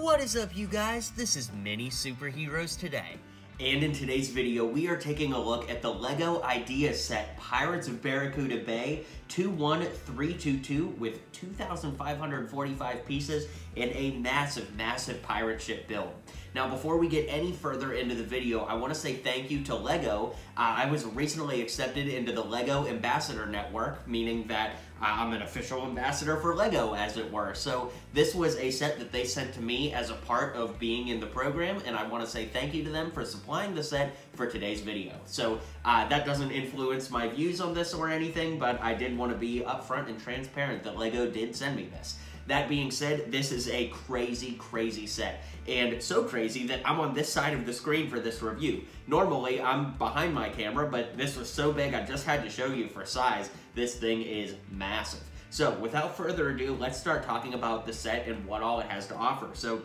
What is up, you guys? This is Mini Superheroes Today. And in today's video, we are taking a look at the LEGO Idea Set Pirates of Barracuda Bay 21322 with 2,545 pieces and a massive, massive pirate ship build. Now, before we get any further into the video, I want to say thank you to LEGO. I was recently accepted into the LEGO Ambassador Network, meaning that I'm an official ambassador for LEGO, as it were. So this was a set that they sent to me as a part of being in the program, and I want to say thank you to them for supplying the set for today's video. So that doesn't influence my views on this or anything, but I did want to be upfront and transparent that LEGO did send me this. That being said, this is a crazy, crazy set. And so crazy that I'm on this side of the screen for this review. Normally, I'm behind my camera, but this was so big I just had to show you for size. This thing is massive. So, without further ado, let's start talking about the set and what all it has to offer. So,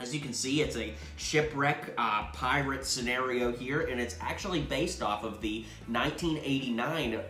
as you can see, it's a shipwreck pirate scenario here, and it's actually based off of the 1989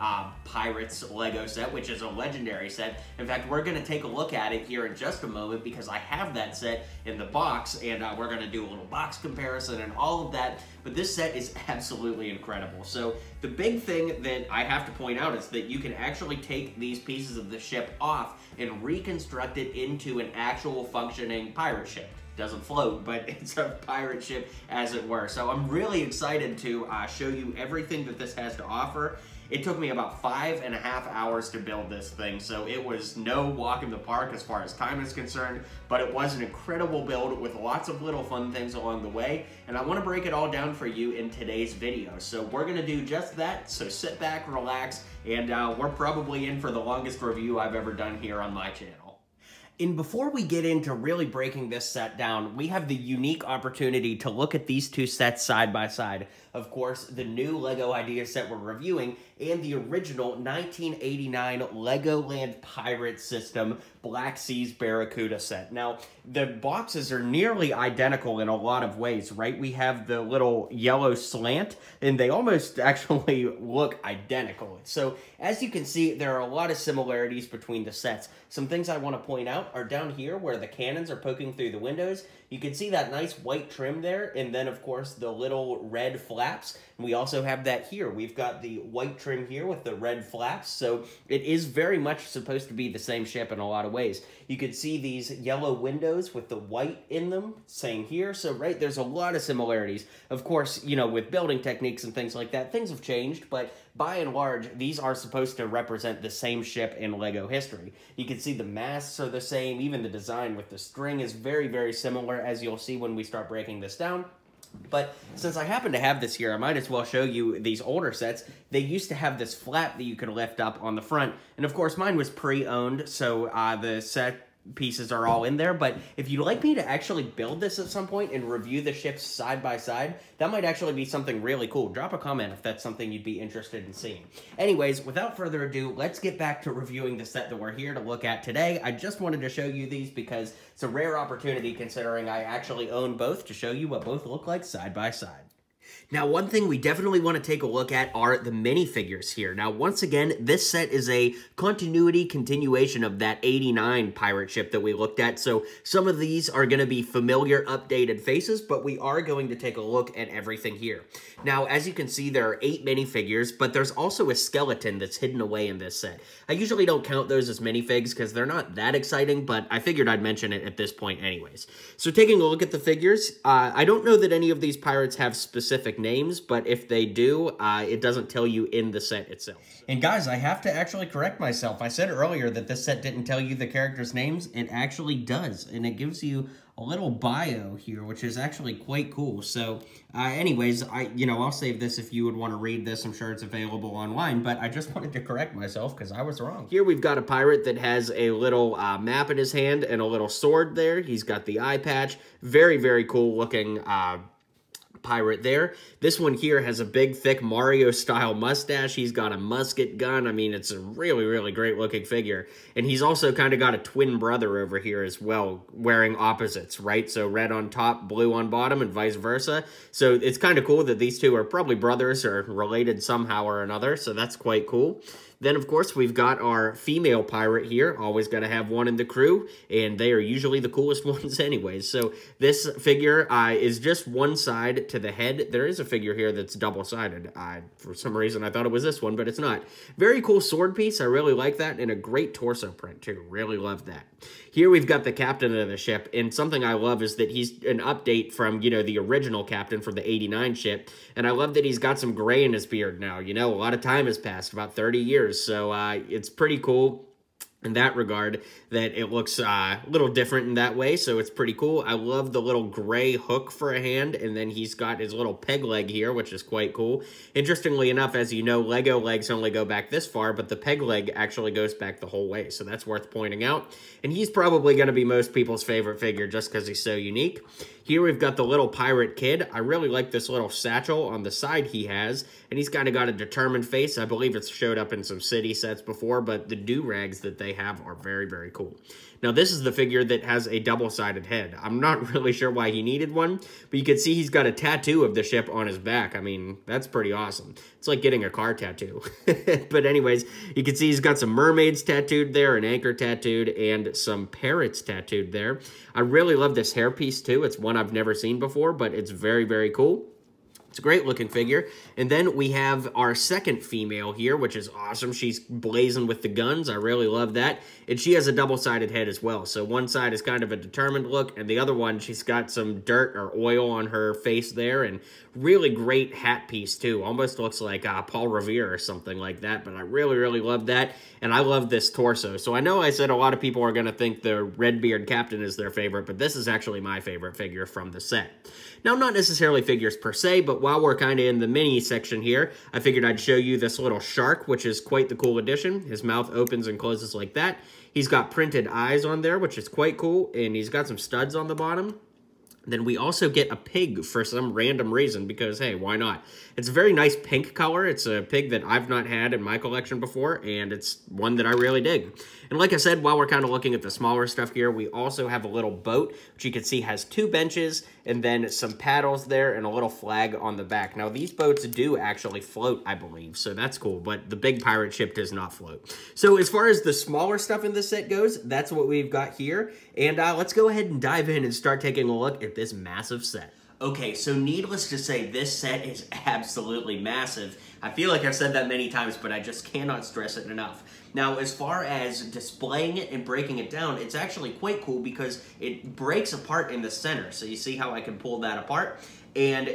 Pirates Lego set, which is a legendary set. In fact, we're going to take a look at it here in just a moment because I have that set in the box, and we're going to do a little box comparison and all of that. But this set is absolutely incredible. So the big thing that I have to point out is that you can actually take these pieces of the ship off and reconstruct it into an actual functioning pirate ship. Doesn't float, but it's a pirate ship, as it were. So I'm really excited to show you everything that this has to offer. It took me about 5.5 hours to build this thing, so it was no walk in the park as far as time is concerned, but it was an incredible build with lots of little fun things along the way, and I want to break it all down for you in today's video. So we're going to do just that, so sit back, relax, and we're probably in for the longest review I've ever done here on my channel. And before we get into really breaking this set down, we have the unique opportunity to look at these two sets side by side. Of course, the new LEGO Idea set we're reviewing and the original 1989 Legoland Pirate System Black Seas Barracuda set. Now, the boxes are nearly identical in a lot of ways, right? We have the little yellow slant, and they almost actually look identical. So, as you can see, there are a lot of similarities between the sets. Some things I want to point out are down here where the cannons are poking through the windows. You can see that nice white trim there, and then, of course, the little red flaps. And we also have that here. We've got the white trim here with the red flaps, so it is very much supposed to be the same ship in a lot of ways. You can see these yellow windows with the white in them, same here. So, right, there's a lot of similarities. Of course, you know, with building techniques and things like that, things have changed, but by and large, these are supposed to represent the same ship in LEGO history. You can see the masts are the same, even the design with the string is very, very similar, as you'll see when we start breaking this down. But since I happen to have this here, I might as well show you these older sets. They used to have this flap that you could lift up on the front, and of course mine was pre-owned, so the set pieces are all in there. But if you'd like me to actually build this at some point and review the ships side by side, that might actually be something really cool. Drop a comment if that's something you'd be interested in seeing. Anyways, without further ado, let's get back to reviewing the set that we're here to look at today. I just wanted to show you these because it's a rare opportunity considering I actually own both to show you what both look like side by side. Now, one thing we definitely want to take a look at are the minifigures here. Now, once again, this set is a continuation of that 89 pirate ship that we looked at. So some of these are going to be familiar, updated faces, but we are going to take a look at everything here. Now, as you can see, there are 8 minifigures, but there's also a skeleton that's hidden away in this set. I usually don't count those as minifigs because they're not that exciting, but I figured I'd mention it at this point anyways. So taking a look at the figures, I don't know that any of these pirates have specific names, but if they do, it doesn't tell you in the set itself. And guys, I have to actually correct myself. I said earlier that this set didn't tell you the characters' names. It actually does, and it gives you a little bio here, which is actually quite cool. So, anyways, I'll save this if you would want to read this. I'm sure it's available online, but I just wanted to correct myself because I was wrong. Here we've got a pirate that has a little map in his hand and a little sword there. He's got the eye patch. Very, very cool looking pirate there. This one here has a big, thick Mario-style mustache. He's got a musket gun. I mean, it's a really, really great-looking figure. And he's also kind of got a twin brother over here as well, wearing opposites, right? So red on top, blue on bottom, and vice versa. So it's kind of cool that these two are probably brothers or related somehow or another, so that's quite cool. Then, of course, we've got our female pirate here. Always got to have one in the crew, and they are usually the coolest ones anyways. So this figure is just one side to the head. There is a figure here that's double-sided. For some reason, I thought it was this one, but it's not. Very cool sword piece. I really like that, and a great torso print, too. Really love that. Here we've got the captain of the ship, and something I love is that he's an update from, you know, the original captain from the 89 ship, and I love that he's got some gray in his beard now. You know, a lot of time has passed, about 30 years, so it's pretty cool in that regard that it looks a little different in that way, so it's pretty cool. I love the little gray hook for a hand, and then he's got his little peg leg here, which is quite cool. Interestingly enough, as you know, Lego legs only go back this far, but the peg leg actually goes back the whole way, so that's worth pointing out. And he's probably going to be most people's favorite figure just because he's so unique. Here we've got the little pirate kid. I really like this little satchel on the side he has, and he's kind of got a determined face. I believe it's showed up in some city sets before, but the do-rags that they have are very, very cool. Now, this is the figure that has a double-sided head. I'm not really sure why he needed one, but you can see he's got a tattoo of the ship on his back. I mean, that's pretty awesome. It's like getting a car tattoo. But anyways, you can see he's got some mermaids tattooed there, an anchor tattooed, and some parrots tattooed there. I really love this hairpiece, too. It's one I've never seen before, but it's very, very cool. It's a great looking figure. And then we have our second female here, which is awesome. She's blazing with the guns. I really love that. And she has a double-sided head as well. So one side is kind of a determined look, and the other one, she's got some dirt or oil on her face there, and really great hat piece too. Almost looks like Paul Revere or something like that, but I really, really love that. And I love this torso. So I know I said a lot of people are going to think the Redbeard Captain is their favorite, but this is actually my favorite figure from the set. Now, not necessarily figures per se, but while we're kind of in the mini section here, I figured I'd show you this little shark, which is quite the cool addition. His mouth opens and closes like that. He's got printed eyes on there, which is quite cool, and he's got some studs on the bottom. Then we also get a pig for some random reason because, hey, why not? It's a very nice pink color. It's a pig that I've not had in my collection before, and it's one that I really dig. And like I said, while we're kind of looking at the smaller stuff here, we also have a little boat, which you can see has 2 benches and then some paddles there and a little flag on the back. Now, these boats do actually float, I believe, so that's cool, but the big pirate ship does not float. So as far as the smaller stuff in this set goes, that's what we've got here. And let's go ahead and dive in and start taking a look at this massive set. Okay, so needless to say, this set is absolutely massive. I feel like I've said that many times, but I just cannot stress it enough. Now, as far as displaying it and breaking it down, it's actually quite cool because it breaks apart in the center. So you see how I can pull that apart? And,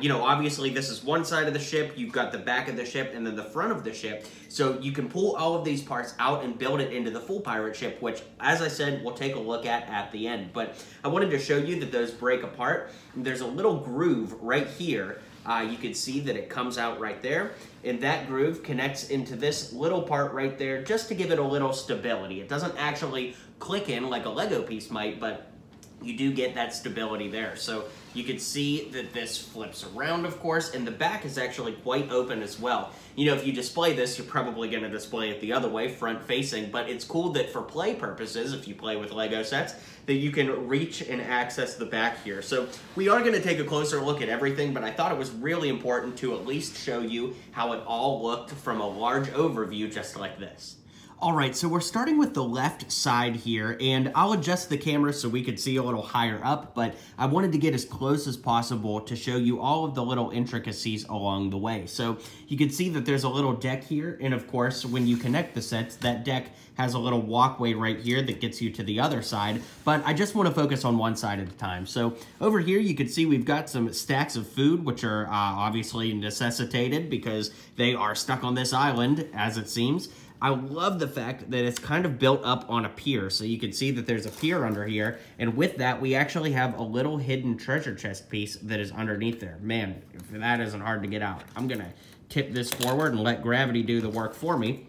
you know, obviously this is one side of the ship, you've got the back of the ship, and then the front of the ship. So you can pull all of these parts out and build it into the full pirate ship, which, as I said, we'll take a look at the end. But I wanted to show you that those break apart. There's a little groove right here. You can see that it comes out right there, and that groove connects into this little part right there just to give it a little stability. It doesn't actually click in like a Lego piece might, but you do get that stability there. So you can see that this flips around, of course, and the back is actually quite open as well. You know, if you display this, you're probably going to display it the other way, front facing, but it's cool that for play purposes, if you play with Lego sets, that you can reach and access the back here. So we are going to take a closer look at everything, but I thought it was really important to at least show you how it all looked from a large overview just like this. All right, so we're starting with the left side here, and I'll adjust the camera so we could see a little higher up, but I wanted to get as close as possible to show you all of the little intricacies along the way. So you can see that there's a little deck here, and of course, when you connect the sets, that deck has a little walkway right here that gets you to the other side, but I just want to focus on one side at a time. So over here, you can see we've got some stacks of food, which are obviously necessitated because they are stuck on this island, as it seems. I love the fact that it's kind of built up on a pier, so you can see that there's a pier under here, and with that, we actually have a little hidden treasure chest piece that is underneath there. Man, if that isn't hard to get out. I'm gonna tip this forward and let gravity do the work for me.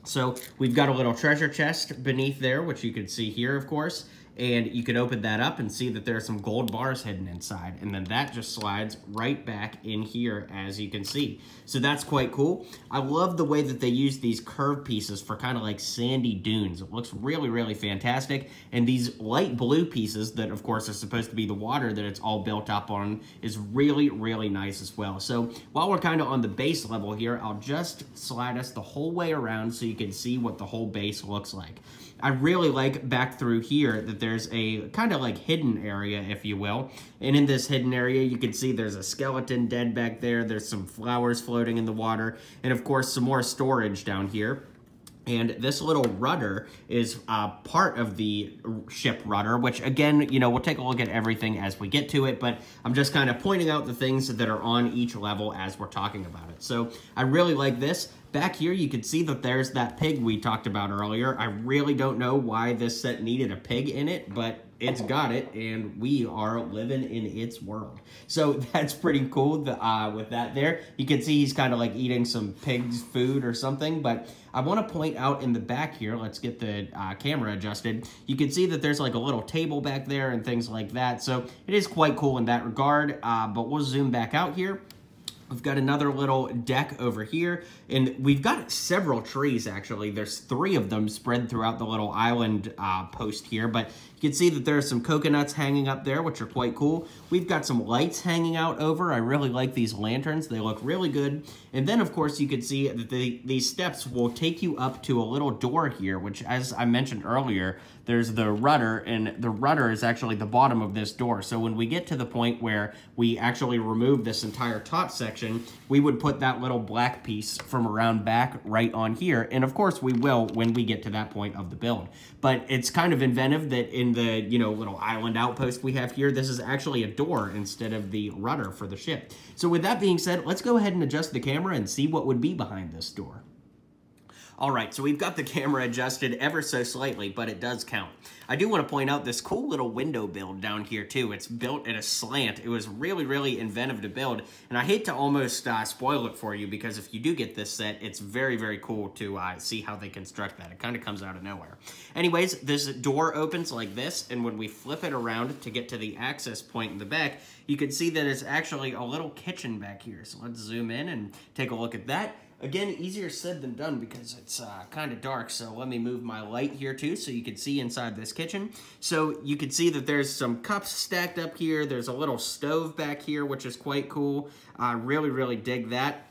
So we've got a little treasure chest beneath there, which you can see here, of course, and you can open that up and see that there are some gold bars hidden inside, and then that just slides right back in here, as you can see. So that's quite cool. I love the way that they use these curved pieces for kind of like sandy dunes. It looks really, really fantastic, and these light blue pieces that, of course, are supposed to be the water that it's all built up on is really, really nice as well. So while we're kind of on the base level here, I'll just slide us the whole way around so you can see what the whole base looks like. I really like back through here that there's a kind of like hidden area, if you will. And in this hidden area, you can see there's a skeleton dead back there. There's some flowers floating in the water. And of course, some more storage down here. And this little rudder is part of the ship rudder, which again, you know, we'll take a look at everything as we get to it, but I'm just kind of pointing out the things that are on each level as we're talking about it. So I really like this. Back here, you can see that there's that pig we talked about earlier. I really don't know why this set needed a pig in it, but it's got it, and we are living in its world. So that's pretty cool with that there. You can see he's kind of like eating some pig's food or something, but I want to point out in the back here, let's get the camera adjusted, you can see that there's like a little table back there and things like that. So it is quite cool in that regard, but we'll zoom back out here. We've got another little deck over here, and we've got several trees, actually. There's 3 of them spread throughout the little island post here, but you can see that there are some coconuts hanging up there, which are quite cool. We've got some lights hanging out over. I really like these lanterns. They look really good. And then, of course, you can see that these steps will take you up to a little door here, which, as I mentioned earlier, there's the rudder, and the rudder is actually the bottom of this door. So when we get to the point where we actually remove this entire top section, we would put that little black piece from around back right on here. And of course we will when we get to that point of the build. But it's kind of inventive that in the, you know, little island outpost we have here, this is actually a door instead of the rudder for the ship. So with that being said, let's go ahead and adjust the camera and see what would be behind this door. All right, so we've got the camera adjusted ever so slightly, but it does count. I do want to point out this cool little window build down here, too. It's built at a slant. It was really, really inventive to build, and I hate to almost spoil it for you, because if you do get this set, it's very, very cool to see how they construct that. It kind of comes out of nowhere. Anyways, this door opens like this, and when we flip it around to get to the access point in the back, you can see that it's actually a little kitchen back here. So let's zoom in and take a look at that. Again, easier said than done because it's kind of dark, so let me move my light here too so you can see inside this kitchen. So you can see that there's some cups stacked up here. There's a little stove back here, which is quite cool. I really, really dig that.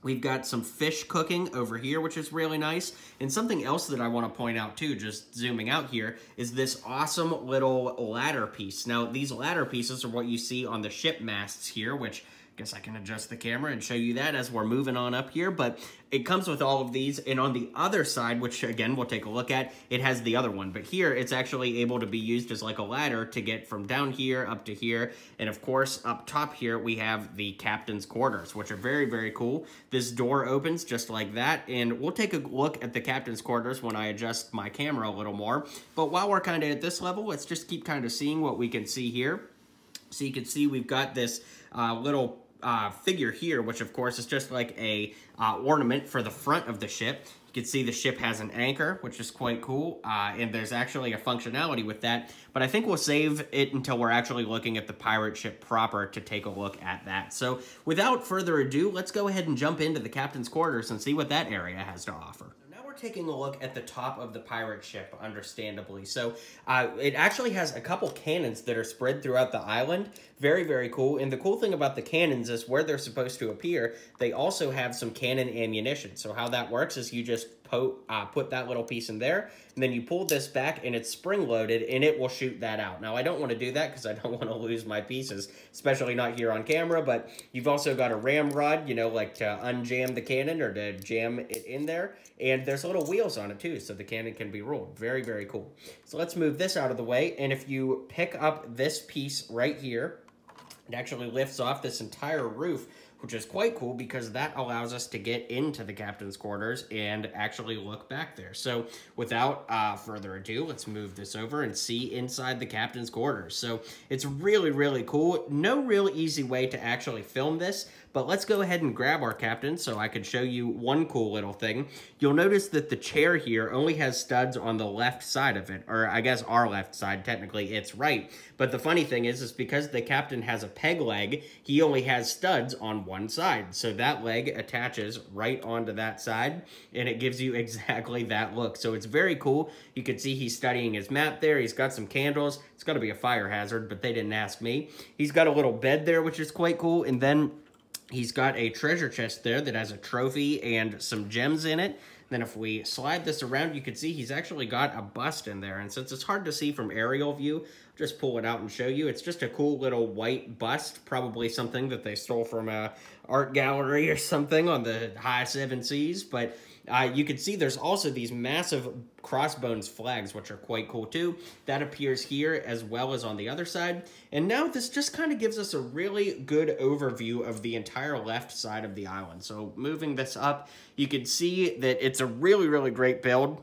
We've got some fish cooking over here, which is really nice. And something else that I want to point out too, just zooming out here, is this awesome little ladder piece. Now, these ladder pieces are what you see on the ship masts here, which I guess I can adjust the camera and show you that as we're moving on up here, but it comes with all of these, and on the other side, which again we'll take a look at, it has the other one, but here it's actually able to be used as like a ladder to get from down here up to here, and of course up top here we have the captain's quarters, which are very, very cool. This door opens just like that, and we'll take a look at the captain's quarters when I adjust my camera a little more, but while we're kind of at this level, let's just keep kind of seeing what we can see here. So you can see we've got this little figure here, which of course is just like a ornament for the front of the ship. You can see the ship has an anchor, which is quite cool, and there's actually a functionality with that, but I think we'll save it until we're actually looking at the pirate ship proper to take a look at that. So without further ado, let's go ahead and jump into the captain's quarters and see what that area has to offer. We're taking a look at the top of the pirate ship, understandably. So it actually has a couple cannons that are spread throughout the island. Very, very cool. And the cool thing about the cannons is where they're supposed to appear, they also have some cannon ammunition. So how that works is you just put that little piece in there, and then you pull this back and it's spring-loaded, and it will shoot that out. Now, I don't want to do that because I don't want to lose my pieces, especially not here on camera, but you've also got a ramrod, you know, like to unjam the cannon or to jam it in there, and there's little wheels on it too, so the cannon can be rolled. Very, very cool. So let's move this out of the way, and if you pick up this piece right here, it actually lifts off this entire roof, which is quite cool because that allows us to get into the captain's quarters and actually look back there. So without further ado, let's move this over and see inside the captain's quarters. So it's really, really cool. No real easy way to actually film this, But let's go ahead and grab our captain so I can show you one cool little thing. You'll notice that the chair here only has studs on the left side of it, or I guess our left side, technically it's right. But the funny thing is because the captain has a peg leg, he only has studs on one side. So that leg attaches right onto that side, and it gives you exactly that look. So it's very cool. You can see he's studying his map there. He's got some candles. It's got to be a fire hazard, but they didn't ask me. He's got a little bed there, which is quite cool. And then he's got a treasure chest there that has a trophy and some gems in it. Then if we slide this around, you can see he's actually got a bust in there. And since it's hard to see from aerial view, I'll just pull it out and show you. It's just a cool little white bust, probably something that they stole from a art gallery or something on the high 7 seas. But you can see there's also these massive crossbones flags, which are quite cool too. That appears here as well as on the other side. And now this just kind of gives us a really good overview of the entire left side of the island. So moving this up, you can see that it's a really, really great build.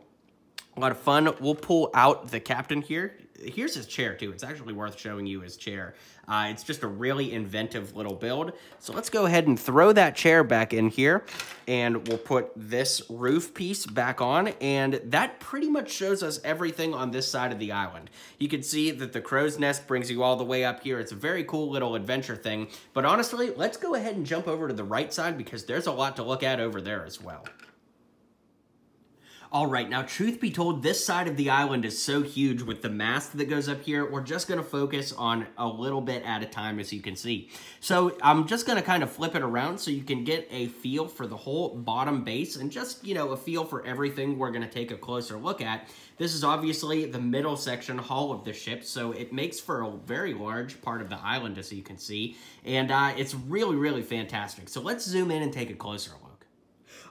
A lot of fun. We'll pull out the captain here. Here's his chair too. It's actually worth showing you his chair. It's just a really inventive little build. So let's go ahead and throw that chair back in here, and we'll put this roof piece back on, and that pretty much shows us everything on this side of the island. You can see that the crow's nest brings you all the way up here. It's a very cool little adventure thing, but honestly, let's go ahead and jump over to the right side because there's a lot to look at over there as well. All right, now truth be told, this side of the island is so huge with the mast that goes up here, we're just gonna focus on a little bit at a time, as you can see. So I'm just gonna kind of flip it around so you can get a feel for the whole bottom base and just, you know, a feel for everything we're gonna take a closer look at. This is obviously the middle section hull of the ship, so it makes for a very large part of the island, as you can see, and it's really, really fantastic. So let's zoom in and take a closer look.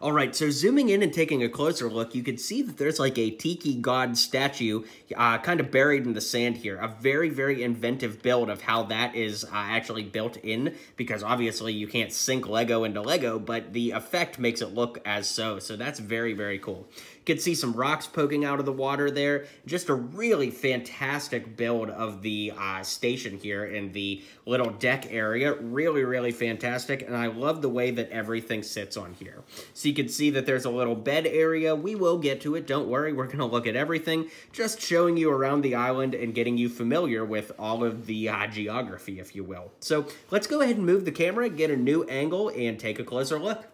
All right, so zooming in and taking a closer look, you can see that there's like a tiki god statue kind of buried in the sand here. A very, very inventive build of how that is actually built in, because obviously you can't sink Lego into Lego, but the effect makes it look as so. So that's very, very cool. You can see some rocks poking out of the water there. Just a really fantastic build of the station here in the little deck area. Really, really fantastic, and I love the way that everything sits on here. So you can see that there's a little bed area. We will get to it, don't worry. We're going to look at everything, just showing you around the island and getting you familiar with all of the geography, if you will. So let's go ahead and move the camera, get a new angle, and take a closer look.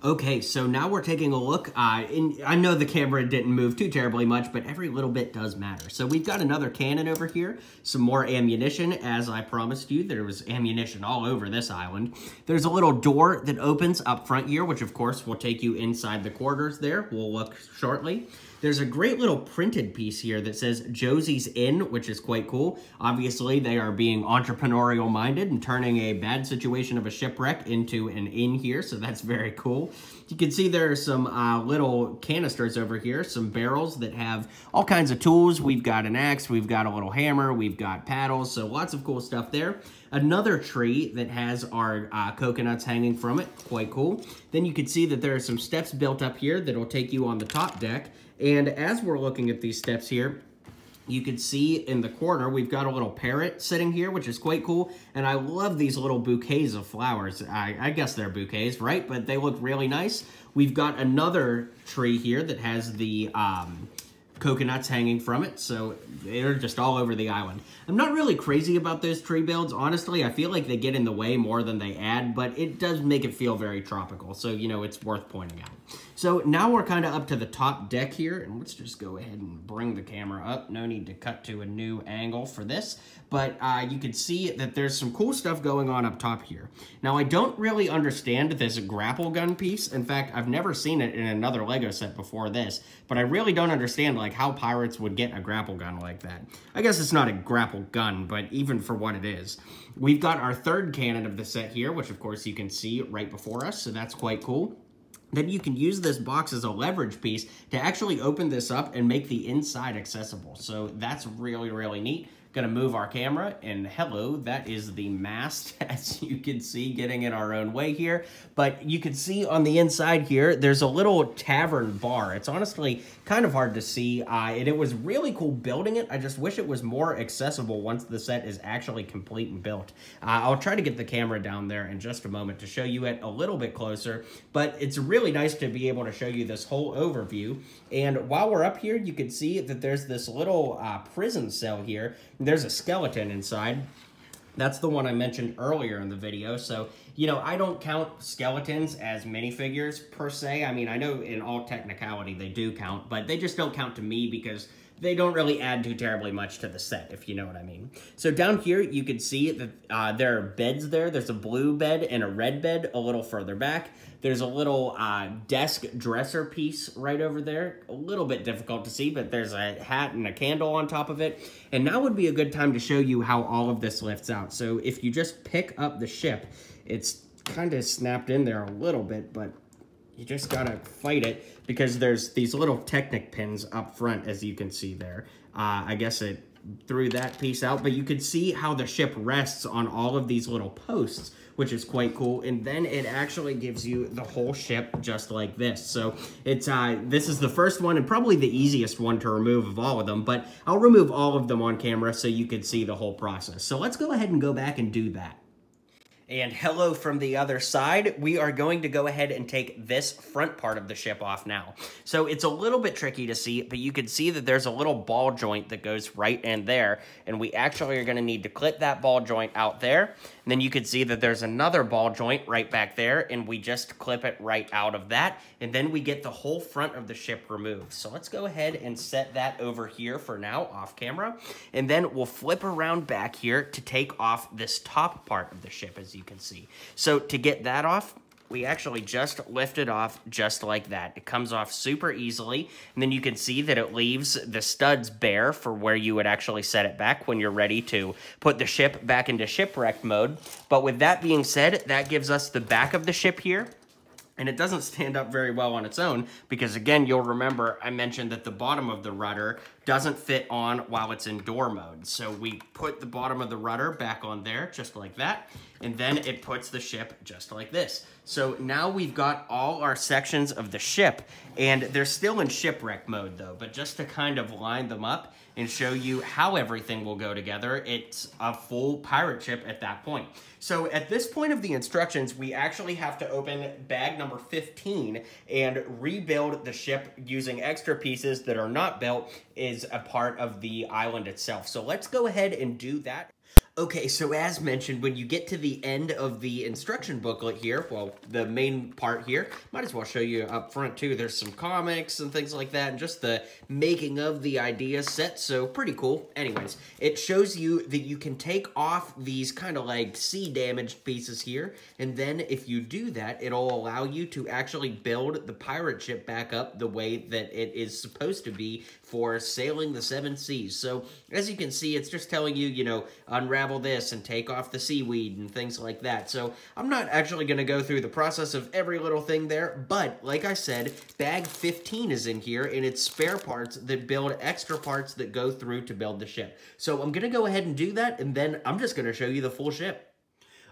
Okay, so now we're taking a look. I know the camera didn't move too terribly much, but every little bit does matter. So we've got another cannon over here, some more ammunition. As I promised you, there was ammunition all over this island. There's a little door that opens up front here, which of course will take you inside the quarters there. We'll look shortly. There's a great little printed piece here that says Josie's Inn, which is quite cool. Obviously, they are being entrepreneurial minded and turning a bad situation of a shipwreck into an inn here, so that's very cool. You can see there are some little canisters over here, some barrels that have all kinds of tools. We've got an axe, we've got a little hammer, we've got paddles, so lots of cool stuff there. Another tree that has our coconuts hanging from it, quite cool. Then you can see that there are some steps built up here that will take you on the top deck. And as we're looking at these steps here, you can see in the corner, we've got a little parrot sitting here, which is quite cool. And I love these little bouquets of flowers. I guess they're bouquets, right? But they look really nice. We've got another tree here that has the coconuts hanging from it, so they're just all over the island. I'm not really crazy about those tree builds, honestly. I feel like they get in the way more than they add, but it does make it feel very tropical, so, you know, it's worth pointing out. So now we're kind of up to the top deck here, and let's just go ahead and bring the camera up. No need to cut to a new angle for this, but you can see that there's some cool stuff going on up top here. Now, I don't really understand this grapple gun piece. In fact, I've never seen it in another Lego set before this, but I really don't understand, like, how pirates would get a grapple gun like that. I guess it's not a grapple gun, but even for what it is. We've got our third cannon of the set here, which, of course, you can see right before us, so that's quite cool. Then you can use this box as a leverage piece to actually open this up and make the inside accessible. So that's really, really neat. Gonna move our camera, and hello, that is the mast, as you can see, getting in our own way here. But you can see on the inside here, there's a little tavern bar. It's honestly kind of hard to see, and it was really cool building it. I just wish it was more accessible once the set is actually complete and built. I'll try to get the camera down there in just a moment to show you it a little bit closer, but it's really nice to be able to show you this whole overview. And while we're up here, you can see that there's this little prison cell here. There's a skeleton inside. That's the one I mentioned earlier in the video. So, you know, I don't count skeletons as minifigures per se. I mean, I know in all technicality they do count, but they just don't count to me because they don't really add too terribly much to the set, if you know what I mean. So down here, you can see that there are beds there. There's a blue bed and a red bed a little further back. There's a little desk dresser piece right over there. A little bit difficult to see, but there's a hat and a candle on top of it. And now would be a good time to show you how all of this lifts out. So if you just pick up the ship, it's kind of snapped in there a little bit, but you just gotta fight it because there's these little Technic pins up front, as you can see there. I guess it threw that piece out, but you could see how the ship rests on all of these little posts, which is quite cool. And then it actually gives you the whole ship just like this. So it's this is the first one and probably the easiest one to remove of all of them, but I'll remove all of them on camera so you can see the whole process. So let's go ahead and go back and do that. And hello from the other side. We are going to go ahead and take this front part of the ship off now. So it's a little bit tricky to see, but you can see that there's a little ball joint that goes right in there, and we actually are gonna need to clip that ball joint out there. And then you can see that there's another ball joint right back there, and we just clip it right out of that, and then we get the whole front of the ship removed. So let's go ahead and set that over here for now, off camera, and then we'll flip around back here to take off this top part of the ship, as you can see. So to get that off, we actually just lift it off just like that. It comes off super easily, and then you can see that it leaves the studs bare for where you would actually set it back when you're ready to put the ship back into shipwreck mode. But with that being said, that gives us the back of the ship here. And it doesn't stand up very well on its own because, again, you'll remember I mentioned that the bottom of the rudder doesn't fit on while it's in door mode. So we put the bottom of the rudder back on there just like that, and then it puts the ship just like this. So now we've got all our sections of the ship, and they're still in shipwreck mode though, but just to kind of line them up and show you how everything will go together, it's a full pirate ship at that point. So at this point of the instructions, we actually have to open bag number 15 and rebuild the ship using extra pieces that are not built is a part of the island itself. So let's go ahead and do that. Okay, so as mentioned, when you get to the end of the instruction booklet here, well, the main part here, might as well show you up front too. There's some comics and things like that, and just the making of the idea set, so pretty cool. Anyways, it shows you that you can take off these kind of like sea damaged pieces here, and then if you do that, it'll allow you to actually build the pirate ship back up the way that it is supposed to be for sailing the 7 seas. So as you can see, it's just telling you, you know, unravel this and take off the seaweed and things like that. So I'm not actually going to go through the process of every little thing there, but like I said, bag 15 is in here, and it's spare parts that build extra parts that go through to build the ship. So I'm going to go ahead and do that, and then I'm just going to show you the full ship.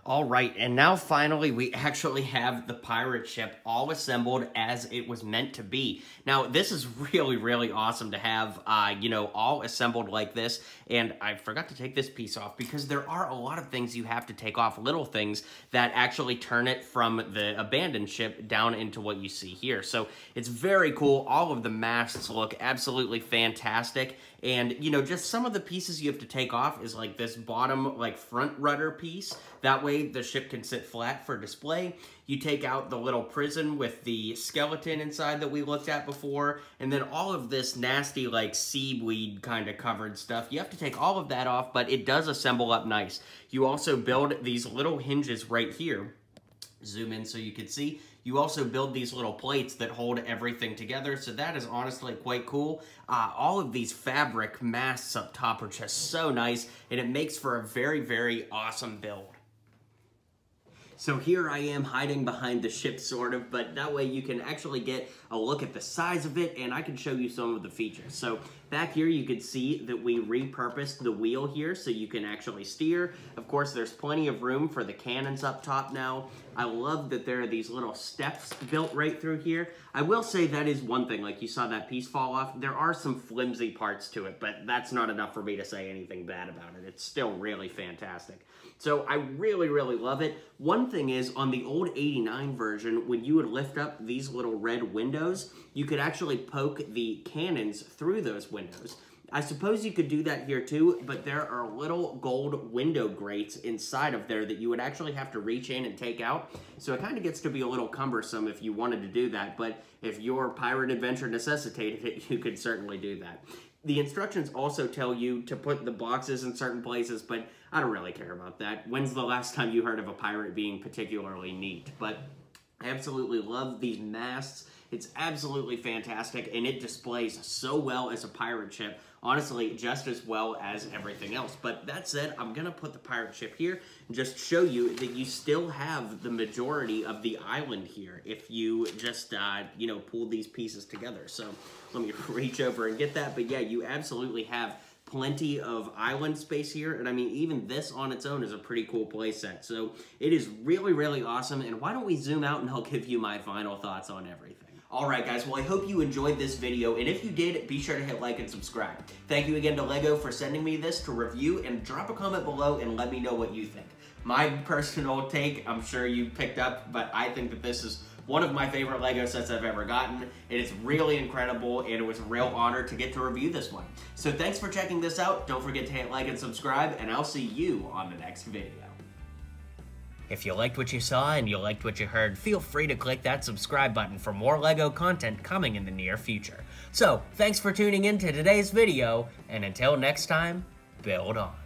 All right, and now finally we actually have the pirate ship all assembled as it was meant to be. Now, this is really, really awesome to have, you know, all assembled like this. And I forgot to take this piece off because there are a lot of things you have to take off, little things that actually turn it from the abandoned ship down into what you see here. So it's very cool. All of the masts look absolutely fantastic. And, you know, just some of the pieces you have to take off is like this bottom, like front rudder piece. That way the ship can sit flat for display. You take out the little prison with the skeleton inside that we looked at before. And then all of this nasty, like seaweed kind of covered stuff. You have to take all of that off, but it does assemble up nice. You also build these little hinges right here. Zoom in so you can see. You also build these little plates that hold everything together, so that is honestly quite cool. All of these fabric masts up top are just so nice, and it makes for a very, very awesome build. So here I am hiding behind the ship, sort of, but that way you can actually get a look at the size of it, and I can show you some of the features. So Back here, you can see that we repurposed the wheel here so you can actually steer. Of course, there's plenty of room for the cannons up top now. I love that there are these little steps built right through here. I will say that is one thing, like you saw that piece fall off. There are some flimsy parts to it, but that's not enough for me to say anything bad about it. It's still really fantastic. So I really, really love it. One thing is, on the old 89 version, when you would lift up these little red windows, you could actually poke the cannons through those windows. I suppose you could do that here too, but there are little gold window grates inside of there that you would actually have to reach in and take out. So it kind of gets to be a little cumbersome if you wanted to do that, but if your pirate adventure necessitated it, you could certainly do that. The instructions also tell you to put the boxes in certain places, but I don't really care about that. When's the last time you heard of a pirate being particularly neat? But I absolutely love these masts. It's absolutely fantastic, and it displays so well as a pirate ship. Honestly, just as well as everything else. But that said, I'm going to put the pirate ship here and just show you that you still have the majority of the island here if you just, you know, pull these pieces together. So let me reach over and get that. But yeah, you absolutely have plenty of island space here, and I mean, even this on its own is a pretty cool playset. So it is really, really awesome, and why don't we zoom out and I'll give you my final thoughts on everything. Alright guys, well I hope you enjoyed this video, and if you did, be sure to hit like and subscribe. Thank you again to LEGO for sending me this to review, and drop a comment below and let me know what you think. My personal take, I'm sure you picked up, but I think that this is one of my favorite LEGO sets I've ever gotten. It is really incredible, and it was a real honor to get to review this one. So thanks for checking this out. Don't forget to hit like and subscribe, and I'll see you on the next video. If you liked what you saw and you liked what you heard, feel free to click that subscribe button for more LEGO content coming in the near future. So, thanks for tuning in to today's video, and until next time, build on.